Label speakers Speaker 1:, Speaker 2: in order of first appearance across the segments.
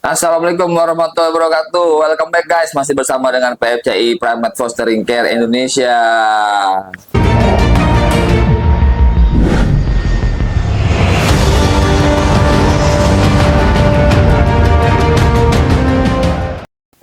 Speaker 1: Assalamualaikum warahmatullahi wabarakatuh. Welcome back guys, masih bersama dengan PFCI Private Fostering Care Indonesia.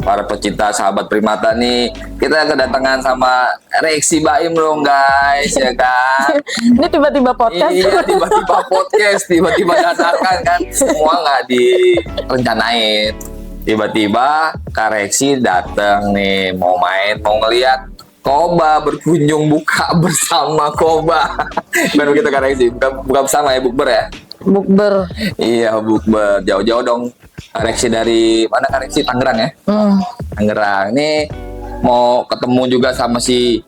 Speaker 1: Para pecinta sahabat primata nih, kita kedatangan sama Reksi Baim dong guys, ya kan?
Speaker 2: Ini tiba-tiba podcast.
Speaker 1: Iya, tiba-tiba podcast, tiba-tiba dadakan kan, semua nggak direncanain. Tiba-tiba Kak Reksi datang nih, mau main, mau ngeliat Koba, berkunjung buka bersama Koba. Bukan begitu Kak Reksi, buka bersama ya, bukber ya?
Speaker 2: Bukber.
Speaker 1: Iya, bukber, jauh-jauh dong. Kak Reksi dari mana Kak Reksi? Tangerang ya? Tangerang. Ini mau ketemu juga sama si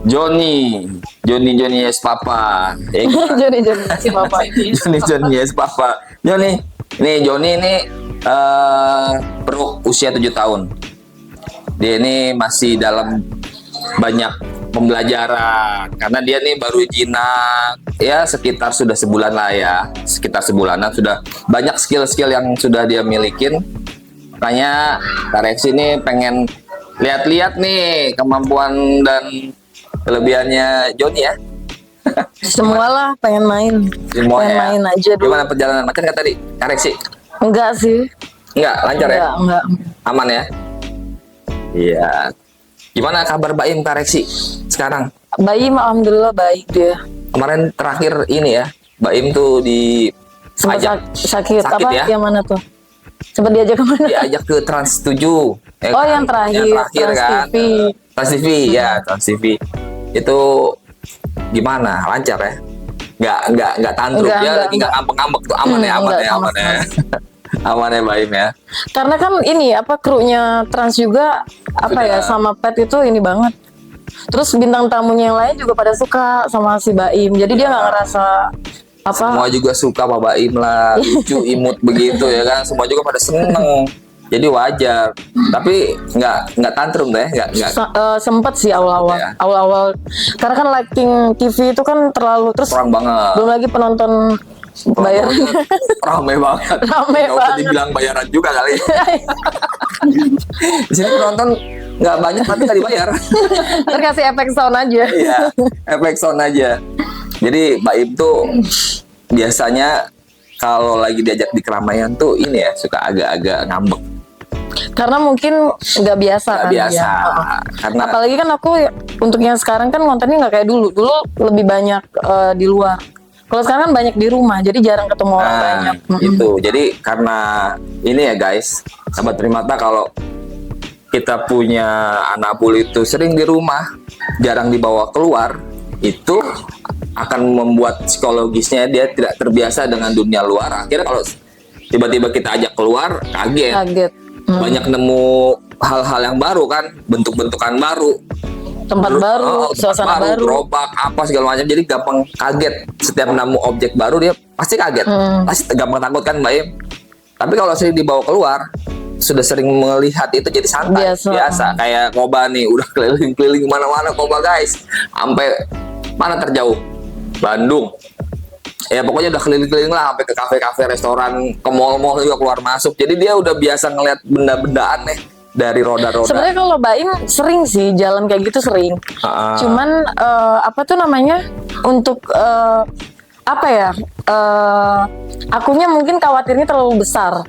Speaker 1: Joni yes Papa.
Speaker 2: Joni si Papa.
Speaker 1: Joni yes Papa. Joni, nih Joni ini perlu usia 7 tahun. Dia ini masih dalam banyak pembelajaran karena dia nih baru jinak ya, sekitar sudah sebulan lah ya, sekitar sebulanan sudah banyak skill-skill yang sudah dia milikin. Makanya Kak Reksi ini pengen lihat-lihat nih kemampuan dan kelebihannya Joni ya.
Speaker 2: Semualah pengen main.
Speaker 1: Semua
Speaker 2: pengen
Speaker 1: ya.
Speaker 2: main aja dulu.
Speaker 1: Gimana perjalanan makan nggak tadi Kak Reksi?
Speaker 2: Enggak sih.
Speaker 1: Enggak, lancar ya?
Speaker 2: Enggak.
Speaker 1: Aman ya? Iya. Gimana kabar Baim Kak Reksi sekarang?
Speaker 2: Baim alhamdulillah baik dia.
Speaker 1: Kemarin terakhir ini ya, Baim tuh di
Speaker 2: Sempat sakit apa?
Speaker 1: ya?
Speaker 2: Yang mana tuh? Sempat diajak kemana?
Speaker 1: Diajak ke Trans 7. Ya
Speaker 2: Oh,
Speaker 1: kan?
Speaker 2: yang terakhir Trans
Speaker 1: kan?
Speaker 2: TV.
Speaker 1: Trans TV ya, Trans TV. Itu gimana? Lancar ya? Nggak tantrum ya, lagi nggak ngambek-ngambek tuh, aman ya, aman ya, aman ya. Aman ya Baim ya.
Speaker 2: Karena kan ini apa, krunya Trans juga apa ya, sama Pet itu ini banget. Terus bintang tamunya yang lain juga pada suka sama si Baim. Jadi dia nggak ngerasa apa.
Speaker 1: Semua juga suka sama Baim lah, lucu, imut begitu ya kan. Semua juga pada seneng. Jadi wajar. Tapi nggak tantrum deh, nggak.
Speaker 2: Sempet sih awal-awal.
Speaker 1: Ya.
Speaker 2: Awal-awal. Karena kan lighting TV itu kan terlalu, terus
Speaker 1: Kurang banget.
Speaker 2: belum lagi penonton bayar.
Speaker 1: Rame banget.
Speaker 2: Rame
Speaker 1: Nggak usah
Speaker 2: banget.
Speaker 1: dibilang bayaran juga kali. Di sini penonton nggak banyak tapi nggak dibayar.
Speaker 2: Terkasih efek sound aja.
Speaker 1: Iya, efek sound aja. Jadi Baim tuh biasanya kalau lagi diajak di keramaian tuh ini ya, suka agak-agak ngambek.
Speaker 2: Karena mungkin nggak biasa
Speaker 1: Nggak
Speaker 2: kan
Speaker 1: biasa.
Speaker 2: dia.
Speaker 1: Karena
Speaker 2: Apalagi kan aku untuk yang sekarang kan kontennya nggak kayak dulu. Dulu lebih banyak di luar. Kalau sekarang kan banyak di rumah, jadi jarang ketemu orang banyak.
Speaker 1: Itu. Jadi karena ini ya guys, sahabat primata, kalau kita punya anak bul itu sering di rumah, jarang dibawa keluar, itu akan membuat psikologisnya dia tidak terbiasa dengan dunia luar. Akhirnya kalau tiba-tiba kita ajak keluar, kaget. Banyak nemu hal-hal yang baru kan, bentuk-bentukan baru,
Speaker 2: Tempat baru, suasana baru.
Speaker 1: gerobak apa segala macam, jadi gampang kaget. Setiap nemu objek baru dia pasti kaget, pasti gampang takut kan Baim. Tapi kalau sering dibawa keluar, sudah sering melihat itu jadi santai, biasa. Kayak Koba nih, udah keliling-keliling mana-mana Koba guys, sampai mana terjauh, Bandung. Ya pokoknya udah keliling-keliling lah, sampai ke kafe-kafe, restoran, ke mall-mall juga keluar masuk. Jadi dia udah biasa ngeliat benda-benda aneh dari roda-roda.
Speaker 2: Sebenarnya kalau Baim sering sih jalan kayak gitu, sering. Cuman apa tuh namanya, untuk apa ya, akunya mungkin khawatirnya terlalu besar.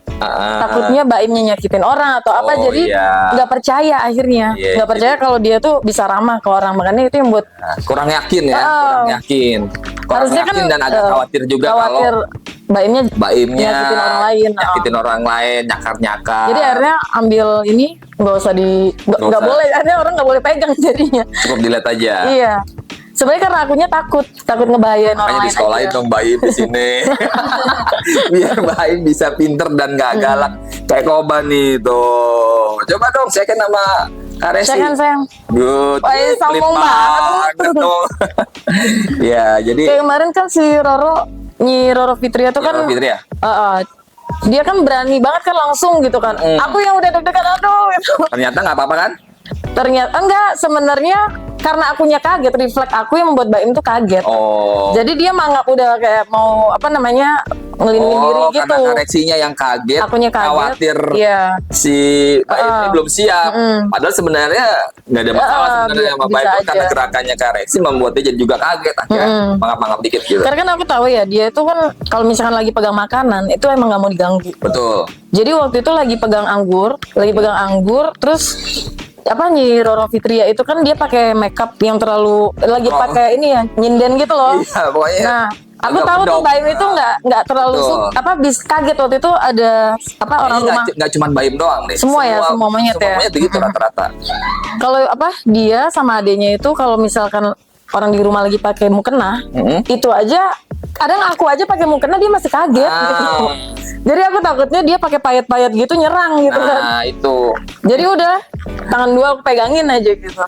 Speaker 2: Takutnya Baimnya nyakitin orang atau apa, jadi nggak percaya akhirnya. Nggak percaya kalau dia tuh bisa ramah ke orang. Makanya itu yang buat
Speaker 1: kurang yakin ya, kurang yakin.
Speaker 2: Harusnya kan
Speaker 1: dan agak khawatir juga kalau
Speaker 2: Baimnya
Speaker 1: nyakitin
Speaker 2: orang lain.
Speaker 1: Nyakitin orang lain, nyakar-nyakar.
Speaker 2: Jadi akhirnya ambil ini, nggak usah nggak boleh, akhirnya orang nggak boleh pegang jadinya.
Speaker 1: Cukup dilihat aja.
Speaker 2: Iya. Sebenarnya karena akunya takut ngebahayain orang lain.
Speaker 1: Makanya di sekolahin dong Baim di sini. Biar Baim bisa pinter dan gak galak kayak Koba nih tuh. Coba dong saya kan nama Kak Reksi.
Speaker 2: Sayang.
Speaker 1: Good.
Speaker 2: Sombong banget
Speaker 1: tuh. Ya, jadi
Speaker 2: kayak kemarin kan si Roro Fitria tuh kan.
Speaker 1: Roro Fitria.
Speaker 2: Dia kan berani banget kan langsung gitu kan. Aku yang udah deg-degan, aduh gitu.
Speaker 1: Ternyata nggak apa-apa kan?
Speaker 2: Ternyata enggak, sebenarnya karena akunya kaget, refleks aku yang membuat Baim tuh kaget.
Speaker 1: Oh.
Speaker 2: Jadi dia menganggap udah kayak mau apa namanya, ngelindungin diri gitu.
Speaker 1: Karena koreksinya yang kaget,
Speaker 2: Akunya kaget,
Speaker 1: khawatir
Speaker 2: iya.
Speaker 1: si Baim ini belum siap. Padahal sebenarnya nggak ada masalah sebenarnya sama Baim,
Speaker 2: bisa
Speaker 1: karena
Speaker 2: aja.
Speaker 1: gerakannya koreksi membuat dia jadi juga kaget, akhirnya mangap-mangap dikit gitu.
Speaker 2: Karena kan aku tahu ya, dia itu kan kalau misalkan lagi pegang makanan itu emang nggak mau diganggu.
Speaker 1: Betul.
Speaker 2: Jadi waktu itu lagi pegang anggur, terus apa Nyi Roro Fitria itu kan dia pakai makeup yang terlalu lagi pakai ini ya nyinden gitu loh.
Speaker 1: Iya, pokoknya.
Speaker 2: Nah, aku
Speaker 1: agak
Speaker 2: tahu tuh
Speaker 1: bedok.
Speaker 2: Baim itu nggak terlalu bis kaget waktu itu ada apa orang
Speaker 1: Ini
Speaker 2: rumah.
Speaker 1: nggak cuma Baim doang deh.
Speaker 2: Semua ya, semua monyet
Speaker 1: semua
Speaker 2: ya.
Speaker 1: monyet begitu rata-rata.
Speaker 2: Kalau apa dia sama adenya itu kalau misalkan orang di rumah lagi pakai mukena, itu aja kadang aku aja pakai mukena dia masih kaget gitu. Jadi aku takutnya dia pakai payet-payet gitu nyerang gitu kan.
Speaker 1: Nah, itu.
Speaker 2: Jadi udah tangan dua aku pegangin aja gitu.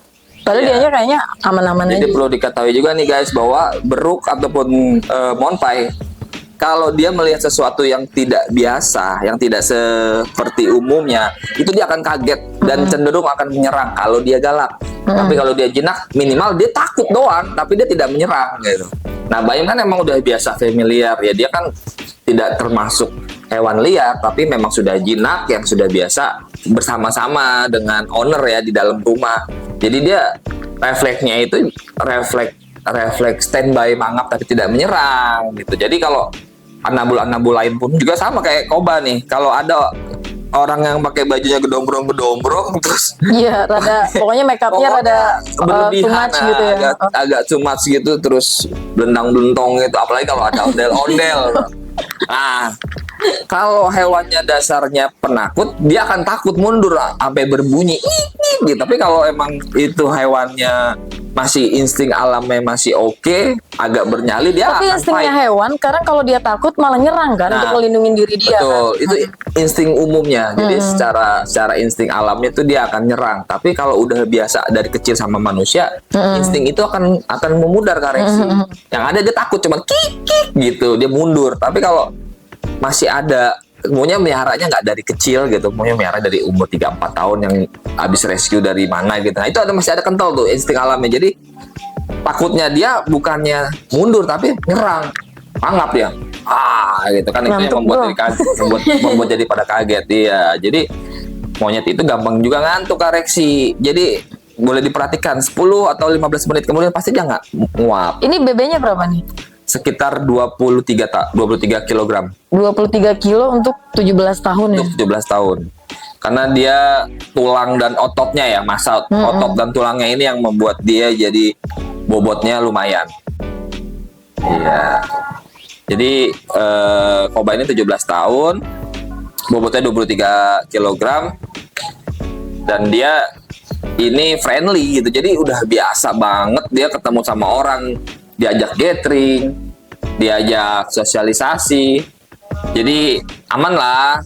Speaker 2: Padahal
Speaker 1: Iya.
Speaker 2: dianya kayaknya aman-aman
Speaker 1: Jadi
Speaker 2: aja.
Speaker 1: perlu diketahui juga nih guys bahwa beruk ataupun monpai, kalau dia melihat sesuatu yang tidak biasa, yang tidak seperti umumnya, itu dia akan kaget dan cenderung akan menyerang kalau dia galak. Tapi kalau dia jinak, minimal dia takut doang, tapi dia tidak menyerang gitu. Nah, Baim kan emang udah biasa familiar ya, dia kan tidak termasuk hewan liar, tapi memang sudah jinak yang sudah biasa bersama-sama dengan owner ya di dalam rumah. Jadi dia refleksnya itu refleks standby mangap tapi tidak menyerang gitu. Jadi kalau anabul lain pun juga sama kayak Koba nih. Kalau ada orang yang pakai bajunya gedombrong terus
Speaker 2: Iya, pokoknya make upnya rada too
Speaker 1: berlebihan,
Speaker 2: much gitu ya.
Speaker 1: agak too much gitu, terus belentang-belentong gitu, apalagi kalau ada ondel-ondel. Nah, kalau hewannya dasarnya penakut, dia akan takut mundur sampai berbunyi gitu. Tapi kalau emang itu hewannya masih insting alamnya masih oke, agak bernyali, dia
Speaker 2: Tapi
Speaker 1: akan
Speaker 2: instingnya
Speaker 1: fight.
Speaker 2: hewan, karena kalau dia takut malah nyerang kan
Speaker 1: Nah,
Speaker 2: untuk melindungi diri dia.
Speaker 1: Betul,
Speaker 2: Kan?
Speaker 1: itu insting umumnya. Jadi secara insting alamnya itu dia akan nyerang. Tapi kalau udah biasa dari kecil sama manusia, insting itu akan memudar koreksi. Yang ada dia takut cuman kik gitu, dia mundur. Tapi kalau masih ada, maunya meliharanya nggak dari kecil gitu, maunya melihara dari umur 3-4 tahun yang habis rescue dari mana gitu. Nah, itu masih ada kental tuh insting alamnya. Jadi takutnya dia bukannya mundur tapi nyerang, anggap dia gitu kan, itu yang
Speaker 2: Ngantuk
Speaker 1: membuat
Speaker 2: bro.
Speaker 1: jadi kaget, membuat jadi pada kaget. Iya, jadi monyet itu gampang juga ngantuk koreksi. Jadi boleh diperhatikan 10 atau 15 menit kemudian pasti dia nggak nguap.
Speaker 2: Ini BB-nya berapa nih?
Speaker 1: Sekitar 23 kilogram
Speaker 2: 23 kilo untuk 17 tahun ya.
Speaker 1: untuk 17 tahun. Karena dia tulang dan ototnya ya, massa otot dan tulangnya ini yang membuat dia jadi bobotnya lumayan. Iya. Jadi Koba ini 17 tahun, bobotnya 23 kilogram, dan dia ini friendly gitu. Jadi udah biasa banget dia ketemu sama orang, diajak gathering, diajak sosialisasi. Jadi aman lah.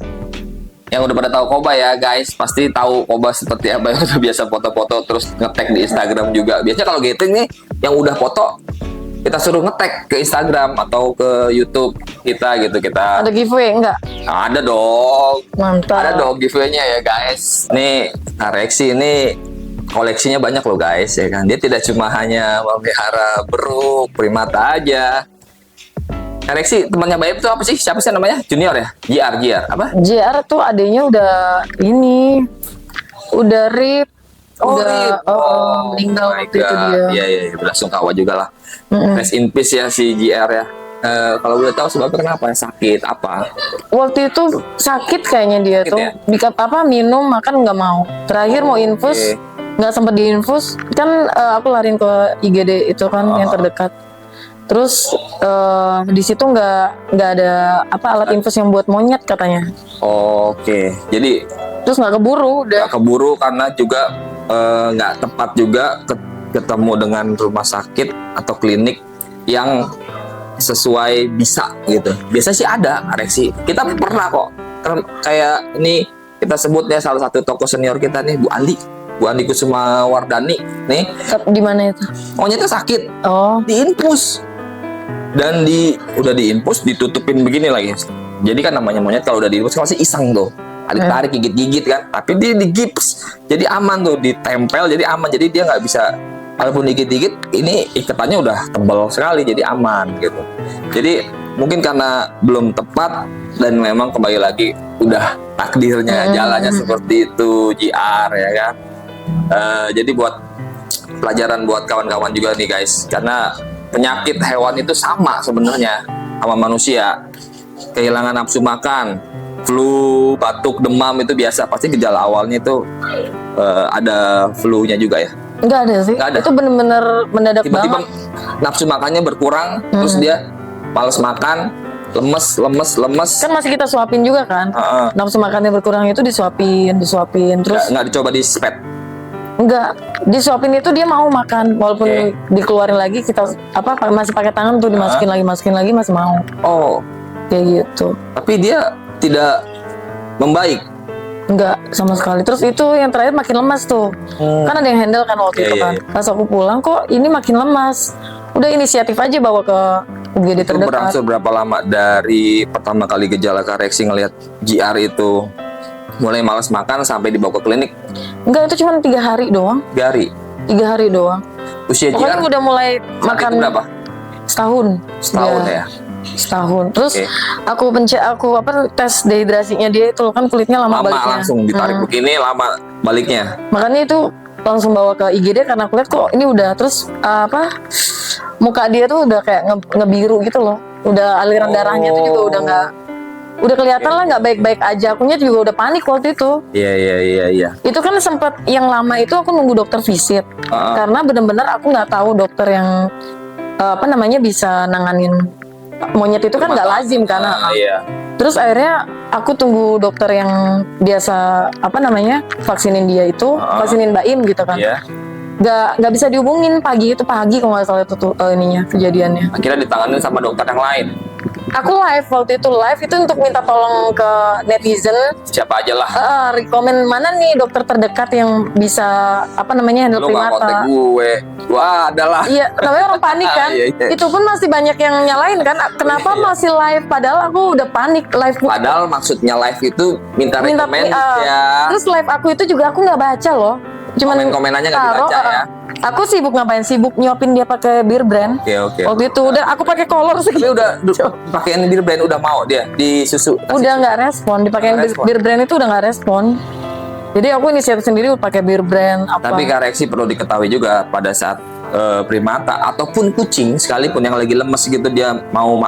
Speaker 1: Yang udah pada tahu Koba ya guys, pasti tahu Koba seperti apa, yang udah biasa foto-foto terus nge-tag di Instagram juga. Biasanya kalau gathering nih yang udah foto, kita suruh nge-tag ke Instagram atau ke YouTube kita gitu. Kita
Speaker 2: Ada giveaway enggak?
Speaker 1: ada dong.
Speaker 2: Mantap.
Speaker 1: Ada dong giveaway-nya ya guys. Nih koreksi ini koleksinya banyak loh guys ya kan. Dia tidak cuma hanya memelihara beruk, primata aja. Koreksi temannya Baim itu apa sih? Siapa sih namanya? Junior ya? JR apa?
Speaker 2: JR tuh adanya udah RIP.
Speaker 1: Rip.
Speaker 2: Meninggal
Speaker 1: my
Speaker 2: waktu itu
Speaker 1: God.
Speaker 2: dia.
Speaker 1: Iya, belasungkawa juga lah. Rest in peace ya si JR ya. Kalau boleh tahu sebabnya kenapa? Sakit apa?
Speaker 2: Waktu itu sakit kayaknya dia
Speaker 1: Sakit
Speaker 2: tuh.
Speaker 1: ya?
Speaker 2: Minum makan nggak mau. Terakhir mau infus, nggak sempat diinfus. Kan aku larin ke IGD itu kan yang terdekat. Terus di situ nggak ada alat infus yang buat monyet katanya.
Speaker 1: Oke. Jadi
Speaker 2: Terus nggak keburu udah.
Speaker 1: nggak keburu karena juga nggak tepat juga ketemu dengan rumah sakit atau klinik yang sesuai bisa gitu. Biasa sih ada koreksi. Kita pernah kok. Kayak ini kita sebutnya salah satu tokoh senior kita nih, Bu Andi Kusuma Wardani nih.
Speaker 2: Di mana itu?
Speaker 1: Monyetnya sakit,
Speaker 2: Oh,
Speaker 1: diinfus. Dan udah diinfus ditutupin begini lagi. Jadi kan namanya monyet kalau udah diinfus kan pasti iseng tuh. Tarik gigit-gigit kan, tapi dia digips. Jadi aman tuh, ditempel jadi aman. Jadi dia nggak bisa, walaupun dikit-dikit ini ikatannya udah tebal sekali jadi aman gitu. Jadi mungkin karena belum tepat dan memang kembali lagi udah takdirnya jalannya seperti itu JR ya kan. Jadi buat pelajaran buat kawan-kawan juga nih guys, karena penyakit hewan itu sama sebenarnya sama manusia. Kehilangan nafsu makan, flu, batuk, demam itu biasa, pasti gejala awalnya itu ada flu-nya juga ya.
Speaker 2: Enggak ada sih.
Speaker 1: Nggak ada.
Speaker 2: Itu bener-bener mendadak
Speaker 1: Tiba-tiba
Speaker 2: banget.
Speaker 1: nafsu makannya berkurang, terus dia males makan, lemes.
Speaker 2: Kan masih kita suapin juga kan. Nafsu makannya berkurang itu disuapin. Terus
Speaker 1: Nggak dicoba di spet.
Speaker 2: enggak, disuapin itu dia mau makan walaupun dikeluarin lagi kita masih pakai tangan tuh dimasukin lagi masih mau.
Speaker 1: Oh,
Speaker 2: Kayak gitu.
Speaker 1: tapi dia tidak membaik.
Speaker 2: Enggak sama sekali. Terus itu yang terakhir makin lemas tuh. Kan ada yang handle kan waktu itu kan. Pas aku pulang kok ini makin lemas. Udah inisiatif aja bawa ke UGD
Speaker 1: Itu
Speaker 2: terdekat.
Speaker 1: berangsur berapa lama dari pertama kali gejala kareksi ngelihat JR itu mulai malas makan sampai dibawa ke klinik?
Speaker 2: Enggak, itu cuma 3 hari doang.
Speaker 1: 3 hari.
Speaker 2: 3 hari doang.
Speaker 1: Usia
Speaker 2: Pokoknya
Speaker 1: JR
Speaker 2: udah mulai
Speaker 1: saat
Speaker 2: makan
Speaker 1: itu berapa?
Speaker 2: setahun.
Speaker 1: Setahun ya.
Speaker 2: Setahun. Terus aku tes dehidrasinya dia itu kan kulitnya lama baliknya.
Speaker 1: Langsung ditarik begini, lama baliknya.
Speaker 2: Makanya itu langsung bawa ke IGD karena aku lihat kok ini udah terus muka dia tuh udah kayak ngebiru gitu loh. Udah aliran darahnya tuh juga udah kelihatan lah nggak baik-baik aja. Akunya juga udah panik waktu itu.
Speaker 1: Iya.
Speaker 2: Itu kan sempat yang lama itu aku nunggu dokter visit karena bener-bener aku nggak tahu dokter yang bisa nanganin monyet itu kan nggak lazim karena
Speaker 1: iya.
Speaker 2: terus akhirnya aku tunggu dokter yang biasa vaksinin dia itu vaksinin Mbak Im gitu kan.
Speaker 1: Iya.
Speaker 2: Nggak bisa dihubungin pagi kalau nggak salah itu tuh kejadiannya.
Speaker 1: Akhirnya ditanganin sama dokter yang lain.
Speaker 2: Aku waktu itu live untuk minta tolong ke netizen
Speaker 1: Siapa aja lah.
Speaker 2: rekomen mana nih dokter terdekat yang bisa handle
Speaker 1: Lu nggak kontak
Speaker 2: primata.
Speaker 1: gue. Wah, adalah.
Speaker 2: Iya, namanya orang panik kan.
Speaker 1: Iya.
Speaker 2: Itu pun masih banyak yang nyalain kan. Kenapa masih live? Padahal aku udah panik live.
Speaker 1: Padahal maksudnya live itu minta rekomend ya.
Speaker 2: Terus live aku itu juga aku nggak baca loh. Cuman
Speaker 1: Komen-komenannya nggak dibaca ya.
Speaker 2: Aku sibuk ngapain? Sibuk nyuapin dia pakai beer brand.
Speaker 1: Oke.
Speaker 2: Waktu itu udah aku pakai kolor sih.
Speaker 1: Tapi udah pakaiin bir brand udah mau dia di susu.
Speaker 2: Udah nggak respon, dipakein beer brand itu udah nggak respon. Jadi aku inisiatif sendiri pakai beer brand apa.
Speaker 1: Tapi kareksi perlu diketahui juga pada saat primata ataupun kucing sekalipun yang lagi lemes gitu dia mau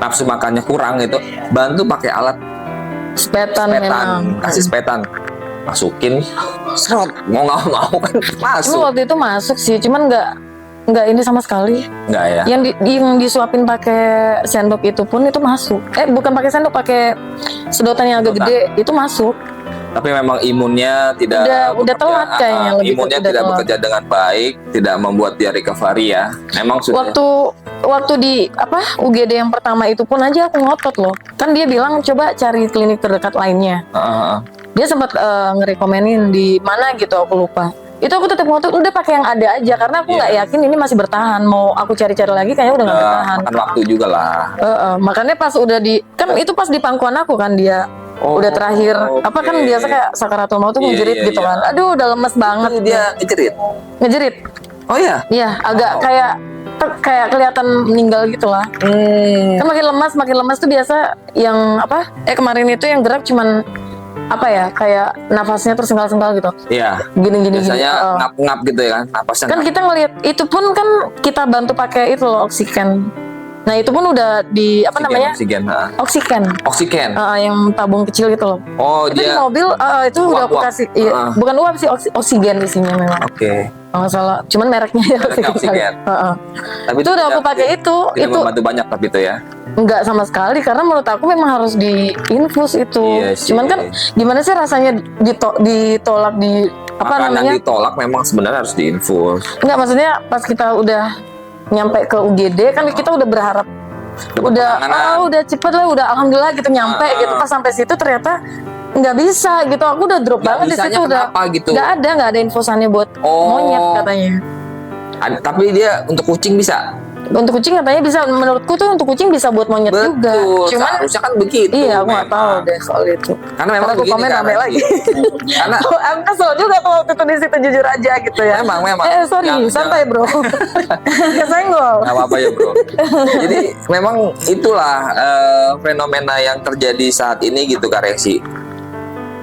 Speaker 1: nafsu makannya kurang gitu, bantu pakai alat
Speaker 2: Sepetan memang.
Speaker 1: kasih sepetan, masukin serot mau nggak mau kan masuk.
Speaker 2: Cuma waktu itu masuk sih, cuman nggak ini sama sekali.
Speaker 1: Nggak ya.
Speaker 2: Yang disuapin pakai sendok itu pun itu masuk. Bukan pakai sendok, pakai sedotan yang agak gede itu masuk.
Speaker 1: Tapi memang imunnya tidak
Speaker 2: udah telat kayaknya, lebih ke
Speaker 1: imunnya
Speaker 2: udah
Speaker 1: tidak
Speaker 2: telat.
Speaker 1: bekerja dengan baik, tidak membuat dia recovery ya. Memang sudah.
Speaker 2: Waktu di UGD yang pertama itu pun aja aku ngotot loh. Kan dia bilang coba cari klinik terdekat lainnya. Dia sempat ngerekomenin di mana gitu, aku lupa. Itu aku tetap ngotot udah pakai yang ada aja karena aku nggak yakin ini masih bertahan. Mau aku cari-cari lagi kayaknya udah nggak bertahan.
Speaker 1: Makan waktu juga lah.
Speaker 2: Makanya pas udah kan itu pas di pangkuan aku kan dia udah terakhir kan biasa kayak sakaratul maut tuh ngejerit gitu kan. Aduh udah lemes banget
Speaker 1: Dia
Speaker 2: ngejerit.
Speaker 1: Oh ya.
Speaker 2: Iya, agak kayak kelihatan meninggal gitu lah. Kan makin lemas tuh biasa yang kemarin itu yang gerak cuman kayak nafasnya tersenggal-senggal gitu.
Speaker 1: Iya.
Speaker 2: Gini.
Speaker 1: Biasanya ngap-ngap gitu ya kan, napasnya.
Speaker 2: Kan kita ngelihat itu pun kan kita bantu pakai itu loh oksigen. Nah itu pun udah di oksigen. Yang tabung kecil gitu loh.
Speaker 1: Oh
Speaker 2: Itu
Speaker 1: dia.
Speaker 2: di mobil itu udah aku
Speaker 1: Uap.
Speaker 2: kasih. Bukan uap sih, oksigen isinya memang.
Speaker 1: Oke.
Speaker 2: Kalau nggak salah, cuman mereknya ya
Speaker 1: Oksigen.
Speaker 2: Tapi itu udah aku pakai itu.
Speaker 1: Tidak membantu banyak tapi itu ya.
Speaker 2: Enggak sama sekali karena menurut aku memang harus diinfus itu.
Speaker 1: Iya sih.
Speaker 2: Cuman kan gimana sih rasanya ditolak
Speaker 1: Makanan ditolak memang sebenarnya harus diinfus.
Speaker 2: Enggak, maksudnya pas kita udah nyampe ke UGD kan kita udah berharap udah cepet lah, udah alhamdulillah gitu nyampe gitu. Pas sampai situ ternyata nggak bisa gitu. Aku udah drop banget di situ udah.
Speaker 1: Gitu?
Speaker 2: Nggak ada infusannya buat monyet katanya.
Speaker 1: Tapi dia untuk kucing bisa.
Speaker 2: Untuk kucing katanya bisa, menurutku tuh untuk kucing bisa buat monyet juga. Cuman
Speaker 1: seharusnya kan begitu.
Speaker 2: iya, aku nggak tahu deh soal itu.
Speaker 1: Karena memang
Speaker 2: aku
Speaker 1: begini
Speaker 2: komen
Speaker 1: kan,
Speaker 2: rame lagi.
Speaker 1: Karena
Speaker 2: Aku kesel juga tuh waktu itu di situ, jujur aja gitu ya.
Speaker 1: Memang.
Speaker 2: Sorry, santai bro. Kesenggol.
Speaker 1: Nggak apa-apa ya bro. Jadi memang itulah fenomena yang terjadi saat ini gitu Kak Reksi.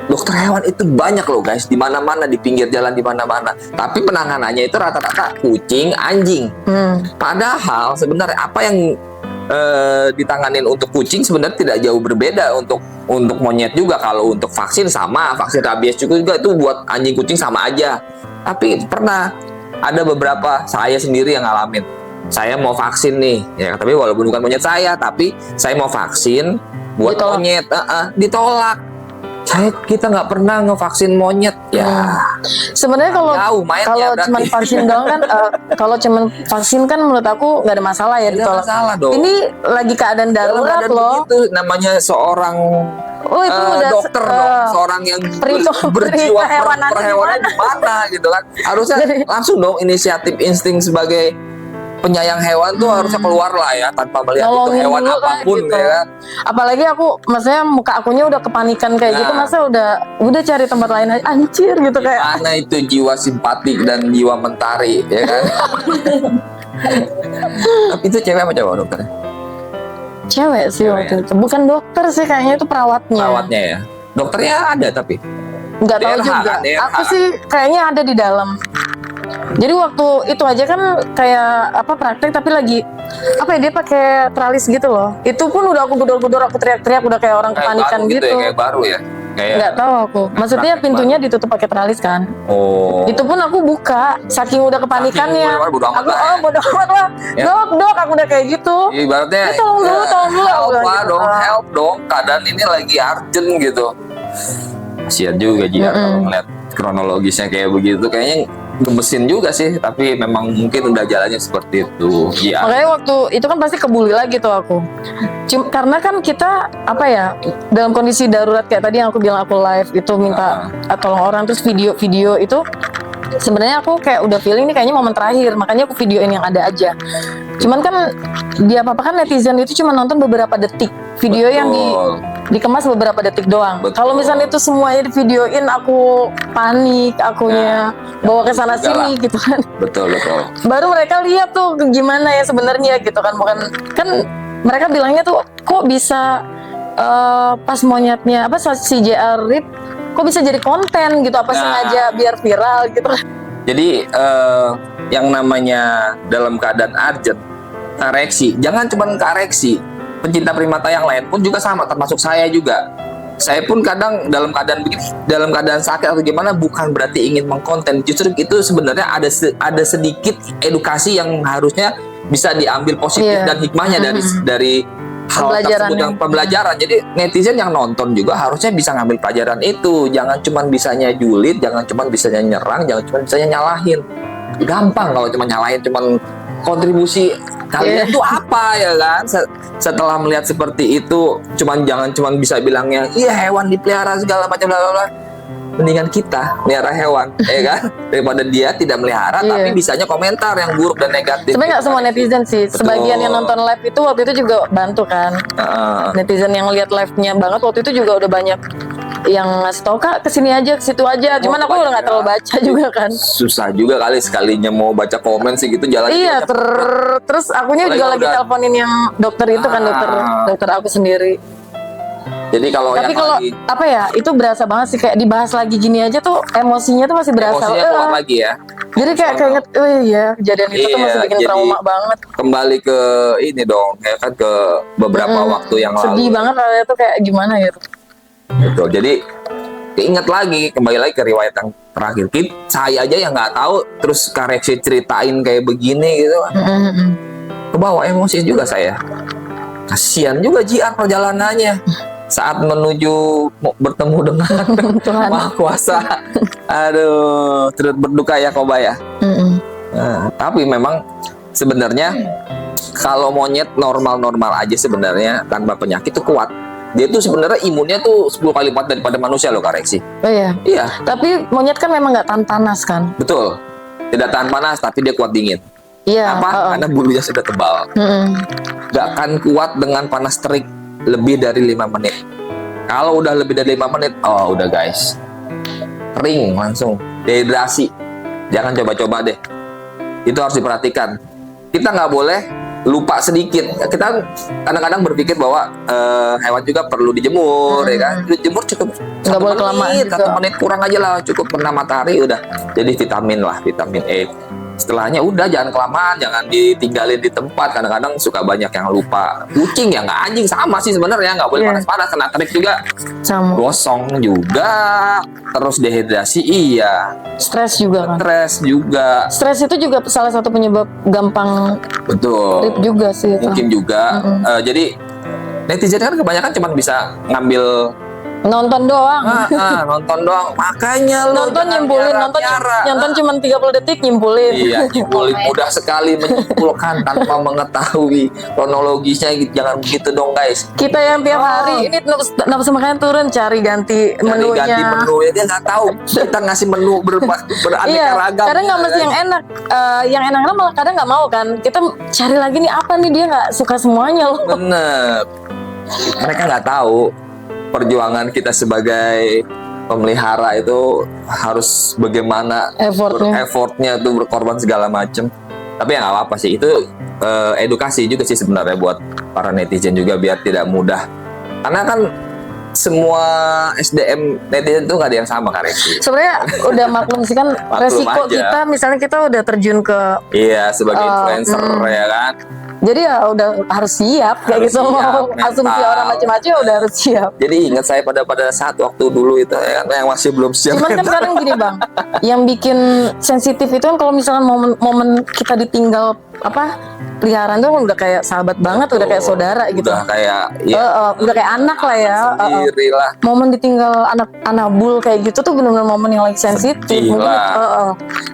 Speaker 1: Dokter hewan itu banyak loh guys, di mana-mana, di pinggir jalan, di mana-mana. Tapi penanganannya itu rata-rata kucing, anjing. Padahal sebenarnya apa yang ditanganin untuk kucing sebenarnya tidak jauh berbeda untuk monyet juga. Kalau untuk vaksin sama, vaksin rabies juga itu buat anjing kucing sama aja. Tapi pernah ada beberapa saya sendiri yang ngalamin. Saya mau vaksin nih, ya tapi walaupun bukan monyet saya, tapi saya mau vaksin buat
Speaker 2: Ditolak.
Speaker 1: monyet, ditolak. Kita nggak pernah ngevaksin monyet ya.
Speaker 2: Sebenarnya kalau
Speaker 1: Jauh mainnya
Speaker 2: kalau
Speaker 1: berarti.
Speaker 2: cuman vaksin doang kan, kalau cuman vaksin kan menurut aku nggak ada masalah ya
Speaker 1: Nggak
Speaker 2: ditolak.
Speaker 1: masalah dong.
Speaker 2: Ini lagi keadaan darurat
Speaker 1: Dan
Speaker 2: loh.
Speaker 1: begitu namanya seorang
Speaker 2: Oh itu udah
Speaker 1: dokter dong, seorang yang berjiwa
Speaker 2: perhewanan
Speaker 1: perhewanan gimana gitu kan. Harusnya langsung dong inisiatif insting sebagai penyayang hewan tuh harusnya keluar lah ya tanpa melihat itu
Speaker 2: Nolongin
Speaker 1: hewan
Speaker 2: dulu kan,
Speaker 1: apapun
Speaker 2: gitu.
Speaker 1: ya kan.
Speaker 2: Apalagi aku, maksudnya muka akunya udah kepanikan kayak gitu,
Speaker 1: Nah.
Speaker 2: masa udah cari tempat lain aja, anjir gitu kayak.
Speaker 1: Mana itu jiwa simpatik dan jiwa mentari ya kan. Tapi itu cewek apa cowok dokternya?
Speaker 2: Cewek sih
Speaker 1: Cewek
Speaker 2: waktu
Speaker 1: ya?
Speaker 2: itu, bukan dokter sih kayaknya, itu perawatnya.
Speaker 1: Perawatnya ya. Dokternya ada tapi.
Speaker 2: Nggak tahu
Speaker 1: DRH
Speaker 2: juga.
Speaker 1: kan, DRH.
Speaker 2: Aku sih kayaknya ada di dalam. Jadi waktu itu aja kan kayak apa praktek, tapi lagi apa ya, dia pakai teralis gitu loh. Itu pun udah aku gedor-gedor, aku teriak-teriak, udah kayak orang
Speaker 1: Kayak
Speaker 2: kepanikan
Speaker 1: baru
Speaker 2: gitu.
Speaker 1: ya, kayak baru ya. Kayak
Speaker 2: Nggak tahu aku. Maksudnya
Speaker 1: praktek
Speaker 2: pintunya ditutup pakai teralis kan.
Speaker 1: oh.
Speaker 2: Itu pun aku buka, saking udah kepanikannya.
Speaker 1: Saking bodo amat
Speaker 2: Aku
Speaker 1: lah ya.
Speaker 2: bodo amat lah.
Speaker 1: Ya.
Speaker 2: Dok, aku udah kayak gitu.
Speaker 1: Ibaratnya
Speaker 2: Tolong dulu, tolong dulu.
Speaker 1: help
Speaker 2: Aku bilang
Speaker 1: lah
Speaker 2: gitu.
Speaker 1: dong, help dong. Keadaan ini lagi urgent gitu. Kasian juga Ji ya kalau ngeliat kronologisnya kayak begitu. Kayaknya gemesin juga sih, tapi memang mungkin udah jalannya seperti itu. Iya.
Speaker 2: Makanya waktu itu kan pasti kebuli lagi tuh aku. Karena kan kita apa ya, dalam kondisi darurat kayak tadi yang aku bilang, aku live itu minta tolong orang, terus video-video itu sebenarnya aku kayak udah feeling ini kayaknya momen terakhir, makanya aku videoin yang ada aja. Cuman kan dia apa kan netizen itu cuma nonton beberapa detik video yang dikemas beberapa detik doang.
Speaker 1: Betul.
Speaker 2: Kalau misalnya itu semuanya di videoin, aku panik, akunya bawa ke sana sini gitu kan.
Speaker 1: Betul.
Speaker 2: Baru mereka lihat tuh gimana ya sebenarnya gitu kan. Bukan kan mereka bilangnya tuh kok bisa pas monyetnya apa si JR Rip kok bisa jadi konten gitu, apa sengaja biar viral gitu.
Speaker 1: Jadi yang namanya dalam keadaan urgent, koreksi. Jangan cuma koreksi. Pencinta primata yang lain pun juga sama, termasuk saya juga. Saya pun kadang dalam keadaan begini, dalam keadaan sakit atau gimana, bukan berarti ingin mengkonten. Justru itu sebenarnya ada sedikit edukasi yang harusnya bisa diambil positif dan hikmahnya dari hal tersebut, yang pembelajaran. Jadi netizen yang nonton juga harusnya bisa ngambil pelajaran itu. Jangan cuma bisanya julid, jangan cuma bisanya nyerang, jangan cuma bisanya nyalahin. Gampang kalau cuma nyalahin, cuma kontribusi kalian tuh apa ya kan. Setelah melihat seperti itu, jangan cuma bisa bilangnya iya hewan dipelihara segala macam bla bla bla. Mendingan kita melihara hewan ya kan, daripada dia tidak melihara tapi bisanya komentar yang buruk dan negatif.
Speaker 2: Sebenarnya nggak semua netizen sih.
Speaker 1: Betul.
Speaker 2: Sebagian yang nonton live itu waktu itu juga bantu kan. Netizen yang lihat live-nya banget waktu itu juga udah banyak yang ngasih tau, Kak kesini aja, ke situ aja. Cuman aku udah nggak terlalu baca juga kan.
Speaker 1: Susah juga kali sekalinya mau baca komen sih gitu jalan.
Speaker 2: Iya, terus akunya juga lagi teleponin yang dokter itu kan, dokter aku sendiri.
Speaker 1: Jadi kalau
Speaker 2: tapi kalau apa ya, itu berasa banget sih, kayak dibahas lagi gini aja tuh emosinya tuh masih berasa.
Speaker 1: Emosinya keluar lagi ya.
Speaker 2: Jadi kayak inget, oh iya kejadian itu tuh masih bikin trauma banget.
Speaker 1: Kembali ke ini dong, ya kan, ke beberapa waktu yang lalu.
Speaker 2: Sedih banget rasanya tuh, kayak gimana gitu.
Speaker 1: Betul. Jadi keinget lagi, kembali lagi ke riwayat yang terakhir. Saya aja yang nggak tahu, terus koreksi ceritain kayak begini gitu kan. Kebawa emosi juga saya. Kasihan juga JR perjalanannya saat menuju bertemu dengan
Speaker 2: Tuhan
Speaker 1: Maha Kuasa. Aduh, turut berduka ya Koba ya. Nah, tapi memang sebenarnya kalau monyet normal-normal aja sebenarnya tanpa penyakit itu kuat. Dia tuh sebenarnya imunnya tuh 10 kali lipat daripada manusia loh, koreksi.
Speaker 2: Oh iya.
Speaker 1: Iya.
Speaker 2: Tapi monyet kan memang nggak tahan panas kan.
Speaker 1: Betul. Tidak tahan panas tapi dia kuat dingin.
Speaker 2: Iya.
Speaker 1: Karena bulunya sudah tebal. Nggak akan kuat dengan panas terik lebih dari 5 menit. Kalau udah lebih dari 5 menit, udah guys, kering langsung, dehidrasi. Jangan coba-coba deh. Itu harus diperhatikan. Kita nggak boleh lupa sedikit. Kita kadang-kadang berpikir bahwa hewan juga perlu dijemur, ya kan? Dijemur cukup
Speaker 2: Nggak boleh kelamaan juga.
Speaker 1: 1 menit kurang aja lah, cukup kena matahari udah. Jadi vitamin E. Setelahnya udah, jangan kelamaan, jangan ditinggalin di tempat. Kadang-kadang suka banyak yang lupa. Kucing ya nggak, anjing sama sih sebenarnya, nggak boleh panas-panas, kena terik juga,
Speaker 2: Sama.
Speaker 1: gosong juga, terus dehidrasi, iya.
Speaker 2: Stres juga kan.
Speaker 1: Stres
Speaker 2: Stres itu juga salah satu penyebab gampang
Speaker 1: betul.
Speaker 2: trip juga sih itu.
Speaker 1: Mungkin juga. Jadi netizen kan kebanyakan cuma bisa ngambil
Speaker 2: Nonton doang.
Speaker 1: nonton doang. Makanya lo
Speaker 2: Nonton
Speaker 1: jangan
Speaker 2: nyimpulin,
Speaker 1: piara-piara.
Speaker 2: nonton cuma 30 detik nyimpulin.
Speaker 1: Iya, nyimpulin, mudah sekali menyimpulkan tanpa mengetahui kronologisnya. Jangan begitu dong guys.
Speaker 2: Kita yang tiap hari ini nafsu makan turun, cari ganti menunya.
Speaker 1: Ganti menu ya, dia nggak tahu. Kita ngasih menu beraneka
Speaker 2: Iya,
Speaker 1: ragam.
Speaker 2: kadang nggak mesti yang enak. Yang enak-enak malah kadang nggak mau kan. Kita cari lagi nih apa nih, dia nggak suka semuanya loh.
Speaker 1: Bener. Mereka nggak tahu perjuangan kita sebagai pemelihara itu harus bagaimana effortnya tuh, berkorban segala macem. Tapi ya nggak apa-apa sih, itu edukasi juga sih sebenarnya buat para netizen juga biar tidak mudah. Karena kan semua SDM netizen tuh nggak ada yang sama kan, Resi.
Speaker 2: Sebenarnya udah maklum sih kan resiko
Speaker 1: aja.
Speaker 2: kita, misalnya kita udah terjun ke
Speaker 1: sebagai influencer ya kan.
Speaker 2: Jadi ya udah harus siap kayak gitu, mau asumsi orang macam-macam ya udah harus siap.
Speaker 1: Jadi ingat saya pada saat waktu dulu itu yang masih belum siap.
Speaker 2: Cuman kan kadang gini Bang, yang bikin sensitif itu kan kalau misalnya momen kita ditinggal peliharaan tuh udah kayak sahabat banget, udah kayak saudara gitu.
Speaker 1: Udah kayak
Speaker 2: udah kayak anak lah ya.
Speaker 1: Sendiri lah.
Speaker 2: Momen ditinggal anak bul kayak gitu tuh benar-benar momen yang lagi sensitif.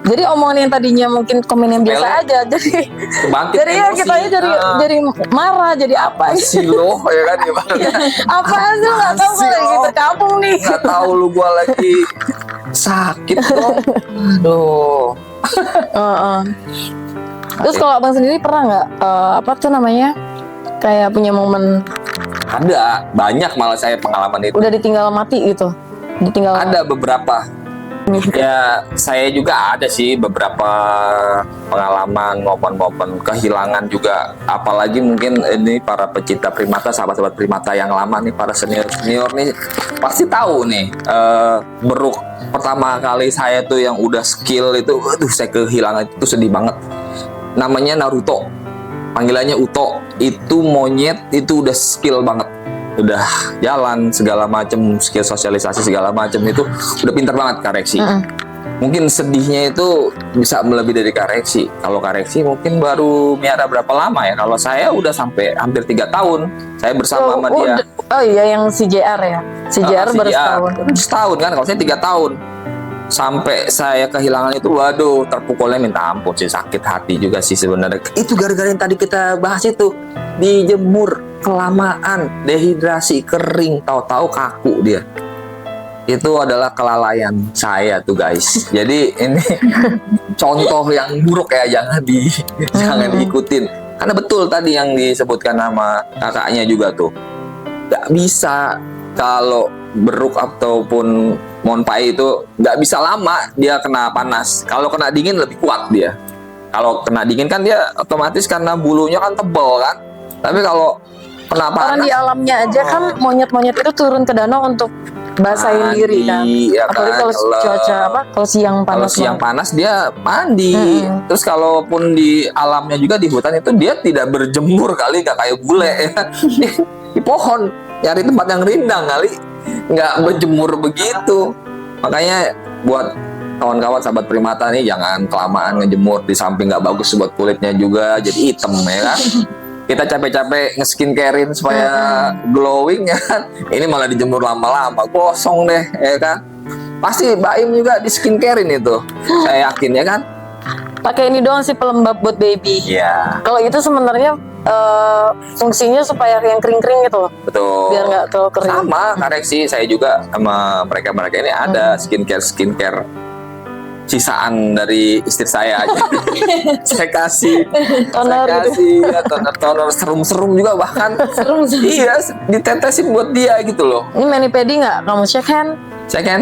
Speaker 2: Jadi omongan yang tadinya mungkin komen yang biasa aja, jadi ya kita aja jadi marah, jadi apa
Speaker 1: sih lo ya kan,
Speaker 2: apa sih nggak tahu kalau gitu kampung nih,
Speaker 1: nggak tahu lu, gua lagi sakit dong. Aduh.
Speaker 2: Terus kalau abang sendiri pernah nggak kayak punya momen?
Speaker 1: Ada banyak, malah saya pengalaman itu.
Speaker 2: Udah ditinggal mati gitu?
Speaker 1: Ada beberapa. Ya saya juga ada sih beberapa pengalaman momen-momen kehilangan juga. Apalagi mungkin ini para pecinta primata, sahabat-sahabat primata yang lama nih, para senior nih pasti tahu nih. Beruk pertama kali saya tuh yang udah skill itu, saya kehilangan itu sedih banget. Namanya Naruto, panggilannya Uto. Itu monyet itu udah skill banget, udah jalan segala macem, skill sosialisasi segala macem itu udah pintar banget Kareksi. Mungkin sedihnya itu bisa melebihi dari Kareksi. Kalau Kareksi mungkin baru miara berapa lama ya? Kalau saya udah sampai hampir 3 tahun saya bersama sama dia.
Speaker 2: Oh iya, yang si JR ya, si JR baru
Speaker 1: setahun kan. Kalau saya 3 tahun. Sampai saya kehilangan itu, waduh, terpukulnya minta ampun sih, sakit hati juga sih sebenarnya. Itu gara-gara yang tadi kita bahas itu, dijemur kelamaan, dehidrasi, kering, tahu-tahu kaku dia. Itu adalah kelalaian saya tuh guys. Jadi ini contoh yang buruk ya, jangan diikutin. Karena betul tadi yang disebutkan sama kakaknya juga tuh, nggak bisa kalau beruk ataupun monpai itu nggak bisa lama dia kena panas. Kalau kena dingin lebih kuat dia. Kalau kena dingin kan dia otomatis karena bulunya kan tebal kan. Tapi kalau kena panas,
Speaker 2: orang di alamnya aja kan monyet-monyet itu turun ke danau untuk basahin diri kan.
Speaker 1: Ya
Speaker 2: apalagi
Speaker 1: kan,
Speaker 2: kalau cuaca kalau siang panas.
Speaker 1: Kalau siang panas dia mandi. Terus kalaupun di alamnya juga di hutan itu dia tidak berjemur kali, nggak kayak bule ya. Di pohon nyari tempat yang rindang kali, nggak berjemur begitu. Makanya buat kawan-kawan sahabat primata nih, jangan kelamaan ngejemur, di samping nggak bagus buat kulitnya juga jadi hitam ya kan. Kita capek-capek nge-skincarein supaya glowing ya kan, ini malah dijemur lama-lama gosong deh ya kan. Pasti Baim juga di skincarein itu, saya yakin ya kan.
Speaker 2: Pakai ini doang sih, pelembab buat baby.
Speaker 1: Iya.
Speaker 2: Kalau itu sebenarnya fungsinya supaya yang kering-kering gitu loh.
Speaker 1: Betul.
Speaker 2: Biar nggak terlalu kering.
Speaker 1: Sama Kareksi, saya juga sama mereka ini ada skincare sisaan dari istri saya aja. Saya kasih
Speaker 2: Toner
Speaker 1: saya kasih ya, toner serum-serum juga bahkan. Iya, ditetesin buat dia gitu loh.
Speaker 2: Ini mani pedi nggak? Kamu shake hand?
Speaker 1: Saya kan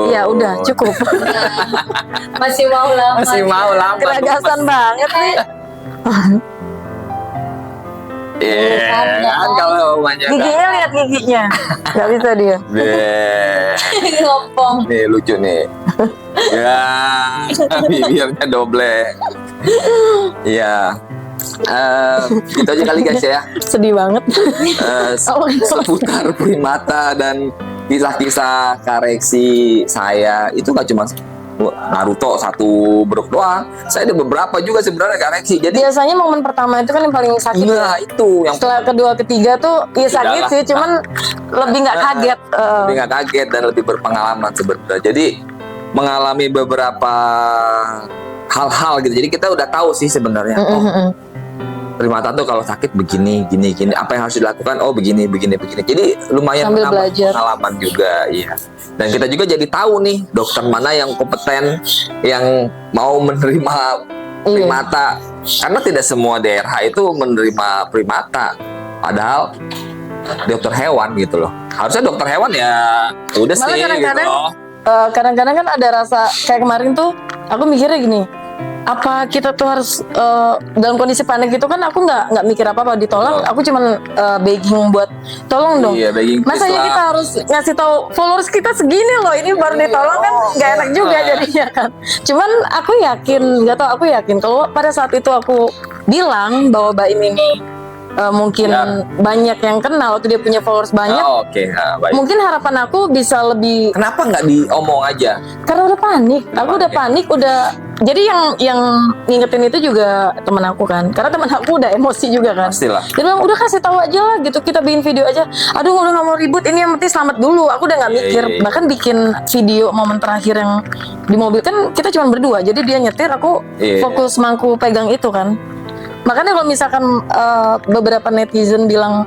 Speaker 2: Ya udah cukup.
Speaker 3: Masih mau lama.
Speaker 1: Masih mau lama.
Speaker 2: Keragasan banget nih.
Speaker 1: Iya, kan kalau banyak
Speaker 2: Giginya lihat giginya. Gak bisa dia.
Speaker 3: Ngopong.
Speaker 1: Nih lucu nih. Ya, bibirnya doble. Iya. Itu aja kali guys ya.
Speaker 2: Sedih banget.
Speaker 1: Seputar primata dan kisah-kisah koreksi saya itu gak cuma Naruto satu brok doang. Saya ada beberapa juga sebenarnya koreksi. Jadi
Speaker 2: Biasanya momen pertama itu kan yang paling sakit.
Speaker 1: nah,
Speaker 2: Ya.
Speaker 1: itu yang
Speaker 2: Setelah kedua, ketiga tuh ya sakit
Speaker 1: Udahlah.
Speaker 2: sih, cuman lebih nggak kaget.
Speaker 1: lebih nggak kaget dan lebih berpengalaman sebenarnya. Jadi mengalami beberapa hal-hal gitu. Jadi kita udah tahu sih sebenarnya. Oh, primata tuh kalau sakit begini, gini. Apa yang harus dilakukan? Oh, begini. Jadi lumayan
Speaker 2: Sambil
Speaker 1: menambah
Speaker 2: belajar.
Speaker 1: pengalaman juga, iya. Dan kita juga jadi tahu nih dokter mana yang kompeten, yang mau menerima primata. Karena tidak semua daerah itu menerima primata. Padahal dokter hewan gitu loh. Harusnya dokter hewan ya udah
Speaker 2: Malah
Speaker 1: sih
Speaker 2: kadang-kadang,
Speaker 1: gitu loh.
Speaker 2: kadang-kadang kan ada rasa kayak kemarin tuh aku mikirnya gini, apa kita tuh harus dalam kondisi panik gitu kan aku nggak mikir apa ditolong, aku cuman begging buat tolong dong.
Speaker 1: Iya, begging
Speaker 2: Masa
Speaker 1: please
Speaker 2: ya
Speaker 1: lah.
Speaker 2: kita harus ngasih tahu followers kita segini loh, ini baru ditolong kan nggak enak juga jadinya kan. Cuman aku yakin, nggak tau, aku yakin kalau pada saat itu aku bilang bahwa Baim ini mungkin
Speaker 1: Ya.
Speaker 2: banyak yang kenal atau dia punya followers banyak,
Speaker 1: Oh, oke. Nah, baik.
Speaker 2: mungkin harapan aku bisa lebih.
Speaker 1: Kenapa nggak diomong aja?
Speaker 2: Karena udah panik, aku udah panik, udah. Jadi yang ngingetin itu juga teman aku kan, karena teman aku udah emosi juga kan.
Speaker 1: Pastilah.
Speaker 2: Dia bilang udah kasih tahu aja lah gitu, kita bikin video aja. Aduh udah nggak mau ribut, ini yang penting selamat dulu. Aku udah nggak
Speaker 1: Iya,
Speaker 2: mikir,
Speaker 1: iya.
Speaker 2: bahkan bikin video momen terakhir yang di mobil kan kita cuma berdua, jadi dia nyetir, aku
Speaker 1: Iya.
Speaker 2: fokus mangku pegang itu kan. Makanya kalau misalkan beberapa netizen bilang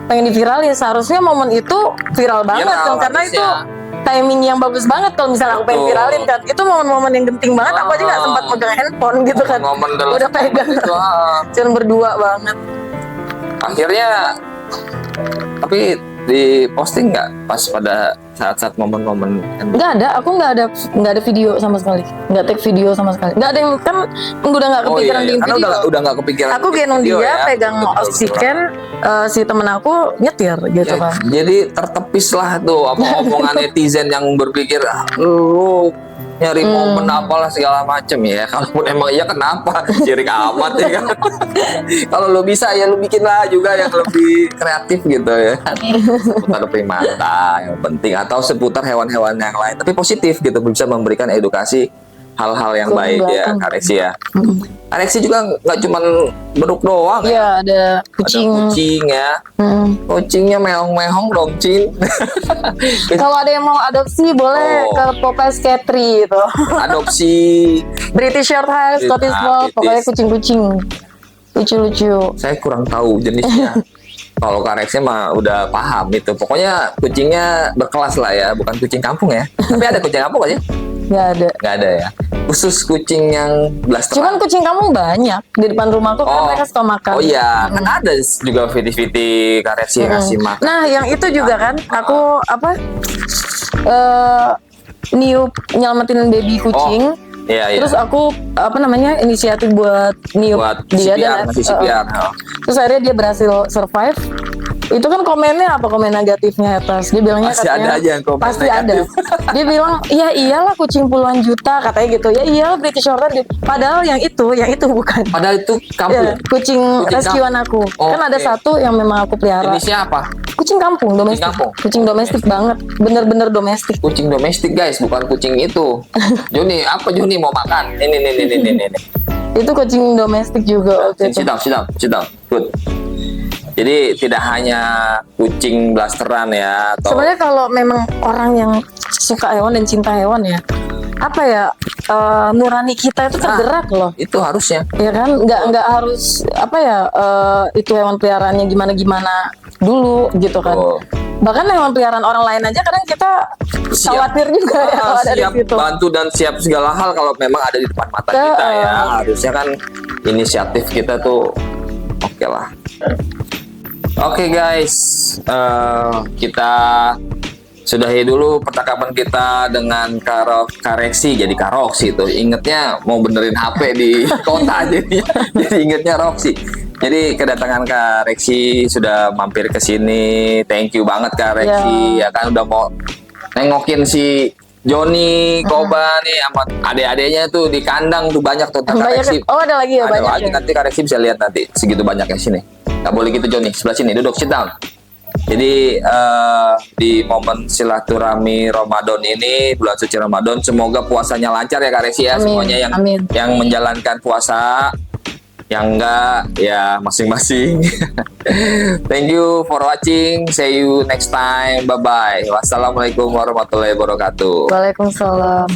Speaker 2: pengen diviralin, seharusnya momen itu viral banget
Speaker 1: Viral,
Speaker 2: kan, karena itu
Speaker 1: harusnya.
Speaker 2: timing yang bagus banget kalau misalnya aku pengen
Speaker 1: Betul.
Speaker 2: viralin kan. Itu momen-momen yang genting banget, aku aja nggak sempat megang handphone gitu kan.
Speaker 1: Momen dalam
Speaker 2: Udah pegang,
Speaker 1: itu,
Speaker 2: cuman berdua banget.
Speaker 1: akhirnya tapi di posting nggak pas pada saat-saat momen-momen
Speaker 2: Nggak ada, aku nggak ada video sama sekali, nggak take video sama sekali, nggak ada yang kan udah nggak kepikiran bikin
Speaker 1: karena
Speaker 2: video.
Speaker 1: udah nggak kepikiran
Speaker 2: Aku
Speaker 1: bikin
Speaker 2: gendong
Speaker 1: video
Speaker 2: dia,
Speaker 1: ya.
Speaker 2: pegang
Speaker 1: Betul, betul.
Speaker 2: oksigen, si temen aku nyetir gitu
Speaker 1: Ya,
Speaker 2: kan.
Speaker 1: jadi tertepis lah tuh apa omongan netizen yang berpikir lu nyari momen apalah segala macem ya. Kalaupun emang iya kenapa sirik amat ya kan. Kalau lu bisa ya lu bikin lah juga yang lebih kreatif gitu ya. Seputar primata yang penting atau seputar hewan-hewan yang lain tapi positif gitu, bisa memberikan edukasi hal-hal yang baik ya, koreksi ya. Koreksi juga nggak cuman beruk doang ya.
Speaker 2: Iya, ada
Speaker 1: Ada
Speaker 2: kucing.
Speaker 1: kucing ya. Kucingnya meong-meong dong, Cin.
Speaker 2: Kalau ada yang mau adopsi boleh
Speaker 1: Oh.
Speaker 2: ke Popeyes Catry gitu.
Speaker 1: Adopsi.
Speaker 2: British Shorthair, Scottish Fold, pokoknya kucing-kucing lucu-lucu.
Speaker 1: Saya kurang tahu jenisnya. Kalau koreksi mah udah paham itu. Pokoknya kucingnya berkelas lah ya, bukan kucing kampung ya. Tapi ada kucing kampung aja?
Speaker 2: Nggak ada.
Speaker 1: Nggak ada ya. Khusus kucing yang blaster.
Speaker 2: Cuman kucing kamu banyak di depan rumahku kan mereka suka makan.
Speaker 1: Oh iya, kan ada juga viti-viti koreksi yang ngasih makan.
Speaker 2: Nah, yang itu juga kan aku apa? Niup nyelamatin baby kucing.
Speaker 1: Iya, iya.
Speaker 2: Terus aku apa namanya inisiatif buat niup
Speaker 1: Buat
Speaker 2: dia
Speaker 1: CPR,
Speaker 2: dan
Speaker 1: ngasih CPR.
Speaker 2: terus akhirnya dia berhasil survive. Itu kan komennya apa, komen negatifnya atas. Dia bilangnya
Speaker 1: Pasti ada aja yang komen
Speaker 2: pasti
Speaker 1: negatif.
Speaker 2: ada. Dia bilang, "Iya iyalah kucing puluhan juta," katanya gitu. Ya iyalah British Shorthair. Padahal yang itu bukan.
Speaker 1: Padahal itu
Speaker 2: Ya,
Speaker 1: kampung.
Speaker 2: kucing rescuean aku.
Speaker 1: Oh,
Speaker 2: Kan ada
Speaker 1: oke.
Speaker 2: satu yang memang aku pelihara.
Speaker 1: Jenisnya apa?
Speaker 2: Kucing kampung, domestik.
Speaker 1: kampung.
Speaker 2: Kucing domestik banget. Bener-bener domestik.
Speaker 1: Kucing domestik guys, bukan kucing itu. Joni, apa Joni mau makan? Ini.
Speaker 2: Itu kucing domestik juga waktu itu.
Speaker 1: Sit down. Good. Jadi tidak hanya kucing blasteran ya atau
Speaker 2: Sebenarnya kalau memang orang yang suka hewan dan cinta hewan ya, apa ya, nurani kita itu tergerak loh.
Speaker 1: itu harusnya.
Speaker 2: Ya kan, nggak harus apa ya, itu hewan peliharaannya gimana dulu gitu kan.
Speaker 1: Oh.
Speaker 2: Bahkan hewan peliharaan orang lain aja kadang kita khawatir juga ya kalau ada di
Speaker 1: siap
Speaker 2: situ.
Speaker 1: bantu dan siap segala hal kalau memang ada di depan mata kita ya. Harusnya kan inisiatif kita tuh oke lah. Oke guys, kita sudahi dulu percakapan kita dengan Kareksi. Jadi Karoksi itu ingetnya mau benerin HP di kota jadi ingetnya Roksi. Jadi kedatangan Kareksi sudah mampir ke sini. Thank you banget Kareksi. Ya kan udah mau nengokin si Joni, Koba nih sama adik-adiknya tuh di kandang tuh banyak tuh Kareksi.
Speaker 2: Oh ada lagi ya,
Speaker 1: Ada
Speaker 2: banyak
Speaker 1: lagi
Speaker 2: ya.
Speaker 1: nanti Kareksi bisa lihat nanti segitu banyaknya sini. Nggak boleh gitu Joni, sebelah sini duduk sit down. Jadi di momen silaturahmi Ramadan ini, bulan suci Ramadan, semoga puasanya lancar ya Kareksi ya.
Speaker 2: Amin,
Speaker 1: Semuanya
Speaker 2: amin.
Speaker 1: yang menjalankan puasa, yang enggak ya masing-masing. Thank you for watching. See you next time. Bye bye. Wassalamualaikum warahmatullahi wabarakatuh.
Speaker 2: Waalaikumsalam.